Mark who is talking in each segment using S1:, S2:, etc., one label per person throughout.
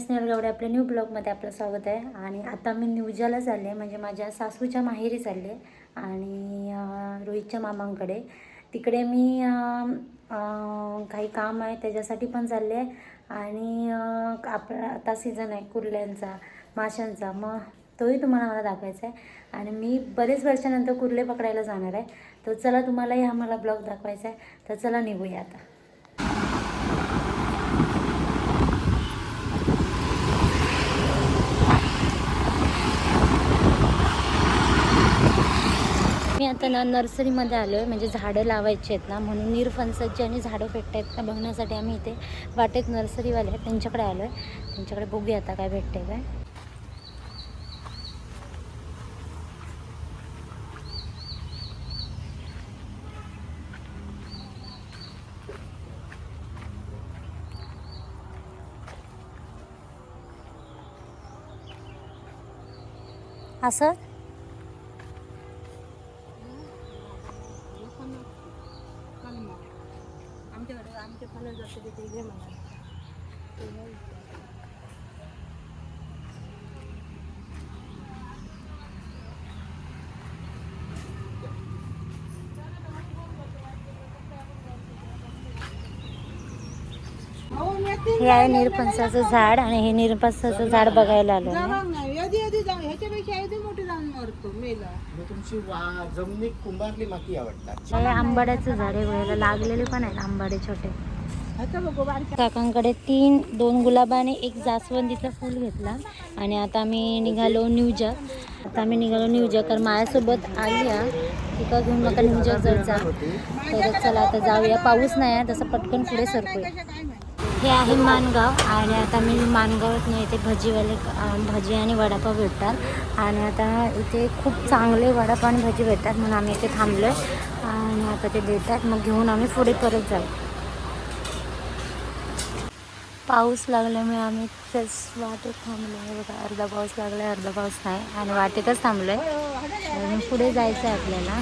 S1: स्नेहल गावडे आपल्या न्यू ब्लॉगमध्ये आपलं स्वागत आहे. आणि आता मी न्यूजाला चालले, म्हणजे माझ्या सासूच्या माहेरी चालले आणि रोहितच्या मामांकडे. तिकडे मी काही काम आहे त्याच्यासाठी पण चालले आहे. आणि आपला आता सीझन आहे कुर्ल्यांचा, माशांचा, मग तोही तुम्हाला मला दाखवायचा आहे. आणि मी बरेच वर्षानंतर कुर्ले पकडायला जाणार आहे. तर चला तुम्हालाही हा मला ब्लॉग दाखवायचा आहे. तर चला निघूया आता. मी आता नर्सरीमध्ये आलो आहे, म्हणजे झाडं लावायची आहेत ना, म्हणून निरफणसाची आणि झाडं भेटत आहेत का बघण्यासाठी आम्ही इथे वाटेत नर्सरीवाले आहेत त्यांच्याकडे आलो आहे. त्यांच्याकडे बघूया आता काय भेटते काय. असं आमच्या फणस जास्त तिथे घे मला. हे आहे निरफणसाचं झाड आणि हे निरफणसाचं झाड बघायला आलो.
S2: जमिनीत कुंभारली माती आवडतात.
S1: हे आंबाड्याचं झाड आहे, वेळेला लागलेले पण आहेत आंबाडे छोटे. काकांकडे दोन गुलाब आणि एक जास्वंदीचं फूल घेतला. आणि आता आम्ही निघालो न्यूजा. कारण माझ्यासोबत आली तिका घेऊन मका न्यूजा जायचा. तर चला आता जाऊया. पाऊस नाही आहे तसं पटकन पुढे सरकूया. हे आहे माणगाव आणि आता मी माणगावात नाही, इथे भजी आणि वडापाव भेटतात. आणि आता इथे खूप चांगले वडापाव आणि भजी भेटतात म्हणून आम्ही इथे थांबलो आहे. आणि आता ते देतात, मग घेऊन आम्ही पुढे परत जाऊ. पाऊस लागल्यामुळे आम्ही तेच वाटेत थांबलो आहे बघा. अर्धा पाऊस लागला आहे, अर्धा पाऊस नाही, आणि वाटेतच थांबलो आहे. आणि पुढे जायचं आहे आपल्याला.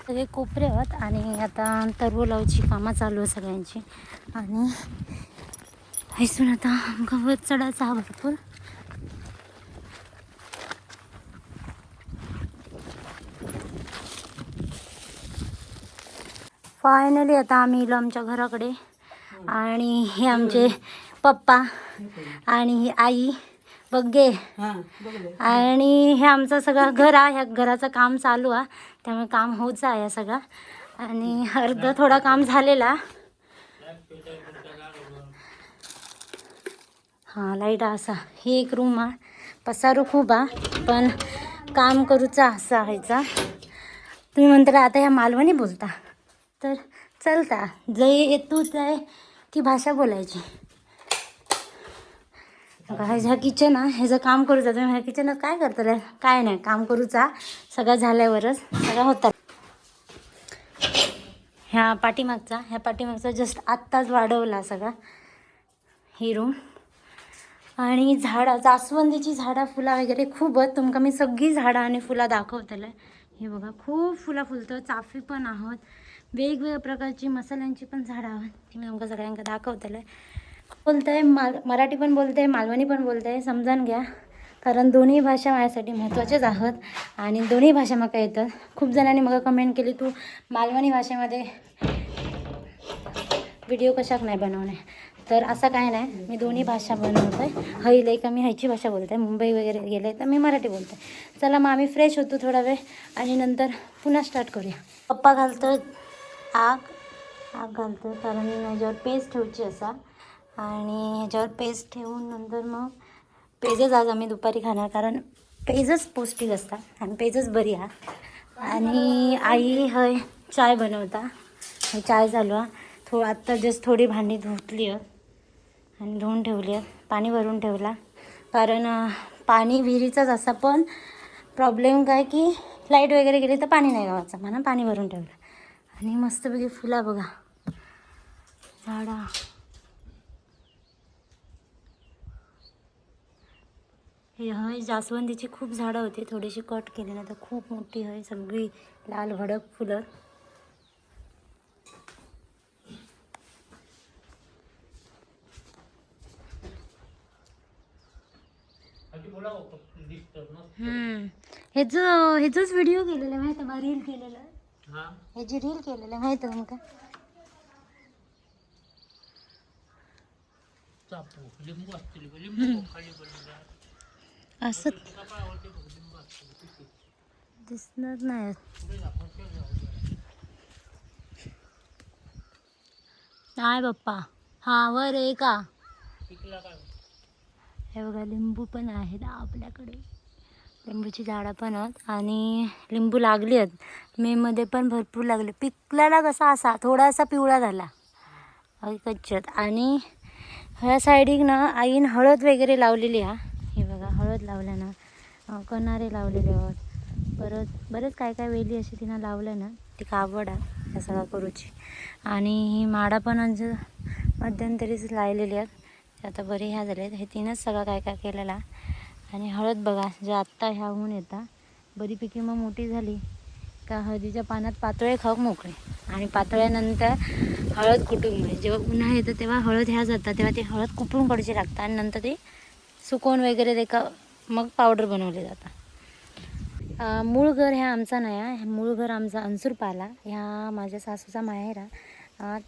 S1: सगळे कोपरे आहेत आणि आता तरव लावची कामं चालू आहे सगळ्यांची. आणि हैसून आता गवत चढायचा हा भरपूर. फायनली आता आम्ही इलो आमच्या घराकडे. आणि हे आमचे पप्पा आणि ही आई बघे. आणि हे आमचं सगळं घर आहे. ह्या घराचं काम चालू आहे, त्यामुळे काम होच आहे सगळं. आणि अर्धा थोडा काम झालेला. हां, लाईट असा. ही एक रूम आहे, पसारू खूप आहे, पण काम करूचा असा व्हायचा. तुम्ही म्हणता आता ह्या मालवणी बोलता तर चलता, जे येतूच आहे ती भाषा बोलायची. ह्या किचन ह्याचं काम करूचा. तुम्ही ह्या किचनात काय करता रे? काय नाही, काम करूचा. सगळं झाल्यावरच सगळं होतात. ह्या पाठीमागचा जस्ट आत्ताच वाढवला सगळा ही रूम. आणि झाडं, जास्वंदीची झाडं, फुलं वगैरे खूप आहेत. तुमका मी सगळी झाडं आणि फुलं दाखवतले. हे बघा, खूप फुलं फुलतं. चाफी पण आहोत, वेगवेगळ्या प्रकारची मसाल्यांची पण झाडं आहोत. ती मी तुमका सगळ्यांना दाखवतले. बोलतंय मराठी पण बोलते, मालवणी पण बोलते, समजून घ्या. कारण दोन्ही भाषा माझ्यासाठी महत्त्वाच्याच आहोत आणि दोन्ही भाषा मला येतात. खूप जणांनी मला कमेंट केली, तू मालवणी भाषेमध्ये व्हिडिओ कशाक नाही बनवणे. तर असं काय नाही, मी दोन्ही भाषा बनवतो आहे. हईलय का मी ह्याची भाषा बोलते, मुंबई वगैरे गेले तर मी मराठी बोलते. चला मग आम्ही फ्रेश होतो थोडा वेळ आणि नंतर पुन्हा स्टार्ट करूया. पप्पा घालतं आग घालतं, कारण ह्याच्यावर पेस्ट ठेवची असा. आणि ह्याच्यावर पेस्ट ठेवून नंतर मग पेजच आज आम्ही दुपारी खाणार, कारण पेजच पौष्टिक असतात आणि पेजच बरी आहे. आणि आई हय चाय बनवता. हे चाय चालू आहे. आत्ता जस्ट थोडी भांडी धुतली आणि धुवून ठेवली आहे. पाणी भरून ठेवला, कारण पाणी विहिरीचंच असा. पण प्रॉब्लेम काय की लाईट वगैरे गेली तर पाणी नाही गावाचं, म्हणून पाणी भरून ठेवलं. आणि मस्तपैकी फुला बघा, झाडा. हे हय जास्वंदीची खूप झाडं होती, थोडीशी कट केली ना तर खूप मोठी हय, सगळी लाल भडक फुलं. ह्याच व्हिडिओ केलेला माहिती आहे, रील केलेलं, ह्याची रील केलेलं माहिती आहे का? असं दिसणार नाही. नाही बाप्पा, हा वर आहे का? हे बघा लिंबू पण आहेत आपल्याकडे, लिंबूची झाडं पण आहेत आणि लिंबू लागली आहेत. मेमध्ये पण भरपूर लागले. पिकल्याला कसा असा थोडासा पिवळा झाला कच्च्यात. आणि ह्या साईडिक ना आईन हळद वगैरे लावलेली हा. हे बघा हळद लावल्या ना, कनारे लावलेले आहेत, परत बरेच काय काय वेली अशी तिनं लावलं ना, ती आवड आहे ह्या सगळ्या करूची. आणि ही माडा पण मध्यंतरीच लावलेली आहेत, ते आता बरे ह्या झाले. हे तिनंच सगळं काय काय केलेला. आणि हळद बघा जे आत्ता ह्याहून येतात बरीपैकी मग मोठी झाली का हळदीच्या पानात पातोळे खाऊक मोकळे. आणि पातोळ्यानंतर हळद कुटून म्हणजे जेव्हा उन्हाळा येतं तेव्हा हळद ह्या जातात, तेव्हा ती हळद कुटून काढायची लागतात आणि नंतर ती सुकवून वगैरे ते का मग पावडर बनवली जातात. मूळ घर ह्या आमचा नाही आहे, मूळ घर आमचा अंसूरपाला ह्या माझ्या सासूचा माहेरा.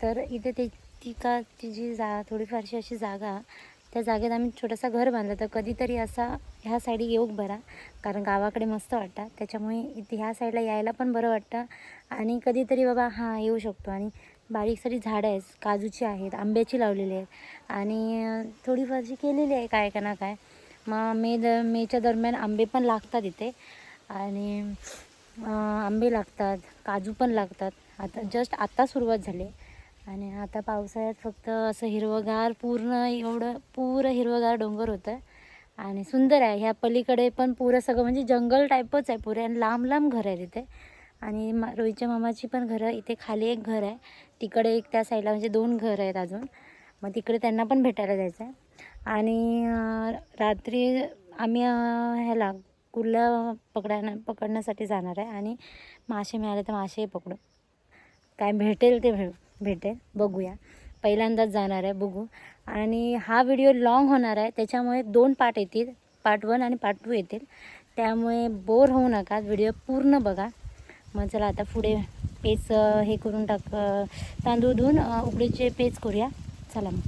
S1: तर इथे तिची थोडीफारशी अशी जागा, त्या जागेत आम्ही छोटासा घर बांधलं. तर कधीतरी असा ह्या साईडी येऊक बरा, कारण गावाकडे मस्त वाटतं, त्याच्यामुळे इथे ह्या साईडला यायला पण बरं वाटतं. आणि कधीतरी बाबा हां येऊ शकतो. आणि बारीक सारी झाडं आहेत, काजूची आहेत, आंब्याची लावलेली आहेत आणि थोडीफारशी केलेली आहे काय का ना काय. मग मेच्या दरम्यान आंबे पण लागतात इथे आणि आंबे लागतात, काजू पण लागतात. आता सुरुवात झाली. आणि आता पावसाळ्यात फक्त असं हिरवगार पुरं हिरवगार डोंगर होतं आणि सुंदर आहे. ह्या पलीकडे पण पुरं सगळं म्हणजे जंगल टाईपच आहे पुरे, आणि लांब लांब घर आहे तिथे. आणि रोहितच्या मामाची पण घरं इथे खाली एक घर आहे, तिकडे एक त्या साईडला म्हणजे 2 घर आहेत अजून. मग तिकडे त्यांना पण भेटायला जायचं आहे. आणि रात्री आम्ही ह्याला कुर्ला पकडण्यासाठी जाणार आहे आणि मासे मिळाले तर मासेही पकडू. काय भेटेल ते भेटेल, बघूया. पहिल्यांदाच जाणार आहे, बघू. आणि हा व्हिडिओ लॉंग होणार आहे, त्याच्यामुळे 2 पार्ट येतील, पार्ट 1 आणि पार्ट 2 येतील. त्यामुळे बोर होऊ नका, व्हिडिओ पूर्ण बघा. मग चला आता पुढे पेच हे करून तांदूळ धुवून उकडीचे पेच करूया. चला मग.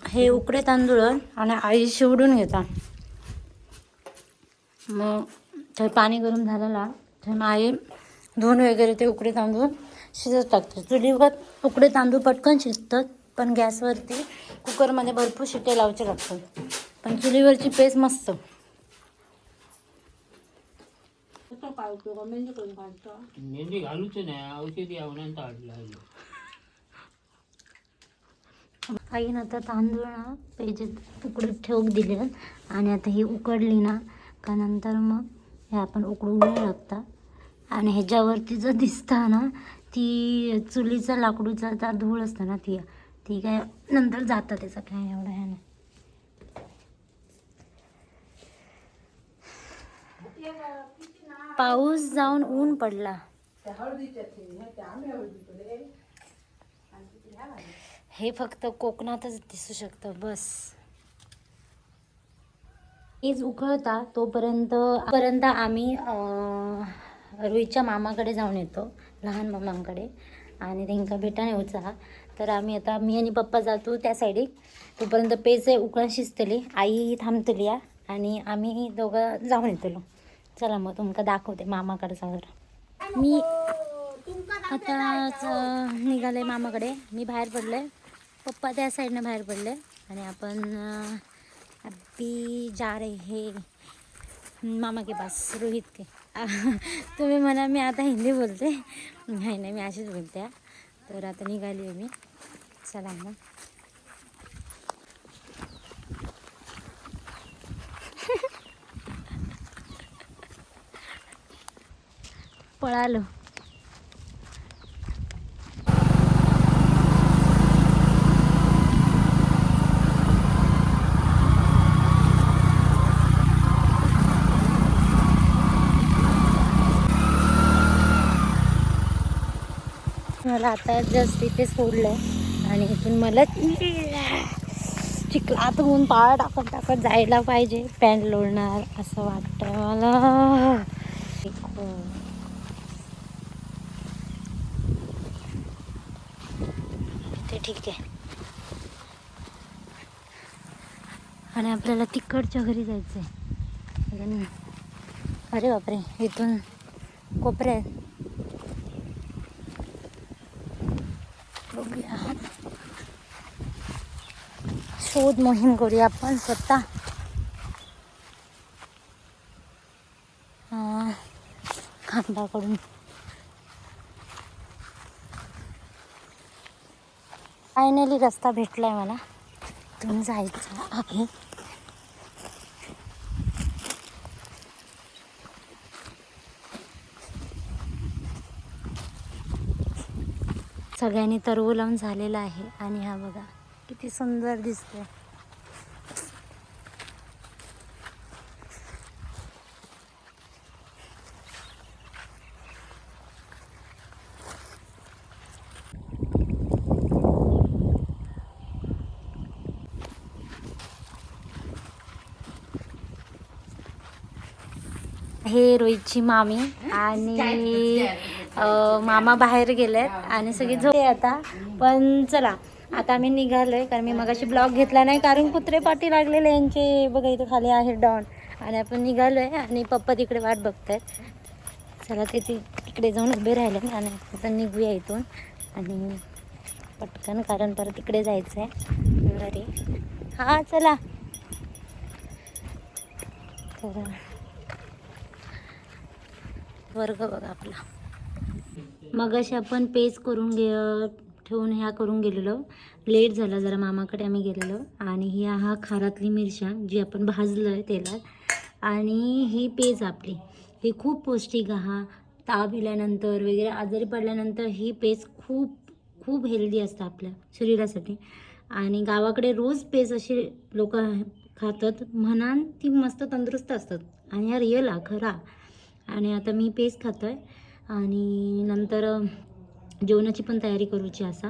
S1: हे उकडे तांदूळ आणि आई शिवडून घेता. मग ते पाणी गरम झालेला तर मग आई धुवून वगैरे ते उकडे तांदूळ शिजत टाकतात. चुलीवर उकडे तांदूळ पटकन शिजतात, पण गॅसवरती कुकरमध्ये भरपूर शिट्टे लावायचे लागतात. पण चुलीवरची पेच मस्त.
S2: मेहंदी घालूच नाही, औषधी
S1: आईनं आता तांदूळ ना पेजे उकडीत ठेवून दिले आणि आता ही उकडली ना का नंतर मग हे आपण उकडून लागतात. आणि ह्याच्यावरती जर दिसतं ना ती चुलीचा लाकडूचा त्या धूळ असतं ना ती काय नंतर जातं, त्याचं काय एवढं ह्यानं. पाऊस जाऊन ऊन पडला. हे फक्त कोकणातच दिसू शकतं बस. हेच उकळता तोपर्यंत आम्ही रोहितच्या मामाकडे जाऊन येतो, लहान मामांकडे, आणि त्यांना भेटाने होता. तर आम्ही आता मी आणि पप्पा जातो त्या साईडी. तोपर्यंत पेज उकळून शिजतली, आई थांबतली आणि आम्ही दोघं जाऊन येतलो. चला मग तुमका दाखवते मामाकडचा घर. मी आताच निघाले मामाकडे. मी बाहेर पडले, पप्पा त्या साईडनं बाहेर पडले आणि आपण अभी जा रहे हे मामा के पास, रोहित के. तुम्ही म्हणा मी आता हिंदी बोलते, नाही मी अशीच बोलते. तर आता निघाली मी. चला मग. पळालो. मला आता जस्ट इथे सोडलं आहे आणि इथून मला चिखलात होऊन पाय टाकत टाकत जायला पाहिजे. पॅन्ट लोळणार असं वाटतं मला. ते ठीक आहे. आणि आपल्याला तिकडच्या घरी जायचं आहे. अरे बापरे, इथून कोपरे आहेत. बघूया, शोध मोहीम करूया आपण स्वतः. खांबाकडून फायनली रस्ता भेटलाय मला. इथून जायचं आहे. सगळ्यांनी तरव लावून झालेला आहे आणि हा बघा किती सुंदर दिसतोय. हे रोहितची मामी आणि मामा बाहेर गेलेत आणि सगळी झोपे आता. पण चला आता आम्ही निघालोय, कारण मी मगाशी ब्लॉग घेतला नाही कारण कुत्रे पाठी लागलेले यांचे. बघा इथे खाली आहे डॉन आणि आपण निघालोय आणि पप्पा तिकडे वाट बघतायत. चला ते तिकडे जाऊन उभे राहिले आणि आता निघूया इथून आणि पटकन, कारण परत तिकडे जायचं आहे घरी. हां चला. तर वर्ग बघा आपला. मगाशी आपण पेज करून ठेवून ह्या करून गेलेलो. लेट झाला जरा, मामाकडे आम्ही गेलेलो. आणि ही हा खारातली मिरच्या जी आपण भाजलं आहे तेलात. आणि ही पेज आपली ही खूप पौष्टिक. हा ताप इल्यानंतर वगैरे आजारी पडल्यानंतर ही पेज खूप खूप हेल्दी असतं आपल्या शरीरासाठी. आणि गावाकडे रोज पेज असे लोक खातात म्हणान ती मस्त तंदुरुस्त असतात. आणि हा रिअल हा खरा. आणि आता मी पेज खातो आहे आणि नंतर जेवणाची पण तयारी करूची असा.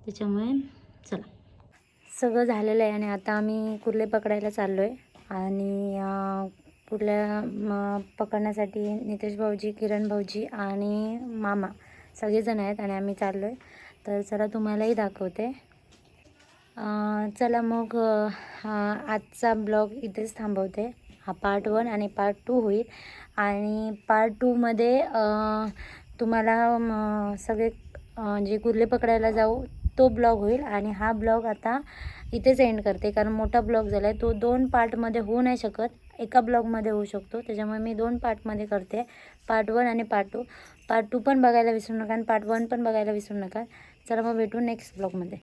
S1: त्याच्यामुळे चला, सगळं झालेलं आहे आणि आता आम्ही कुर्ले पकडायला चाललो आहे. आणि कुर्ल्या पकडण्यासाठी नितेश भाऊजी, किरण भाऊजी आणि मामा सगळेजण आहेत आणि आम्ही चाललो आहे. तर चला तुम्हालाही दाखवते. चला मग आजचा ब्लॉग इथेच थांबवते. हा पार्ट 1 आणि पार्ट 2 होईल. आणि पार्ट 2मध्ये तुम्हाला सगळे जे कुर्ले पकडायला जाऊ तो ब्लॉग होईल. आणि हा ब्लॉग आता इथेच एंड करते, कारण मोठा ब्लॉग झाला आहे. तो 2 पार्टमध्ये होऊ नाही शकत, एका ब्लॉगमध्ये होऊ शकतो. त्याच्यामुळे मी 2 पार्टमध्ये करते, पार्ट 1 आणि पार्ट 2. पार्ट 2 पण बघायला विसरू नका आणि पार्ट 1 पण बघायला विसरू नका. चला मग भेटू नेक्स्ट ब्लॉगमध्ये.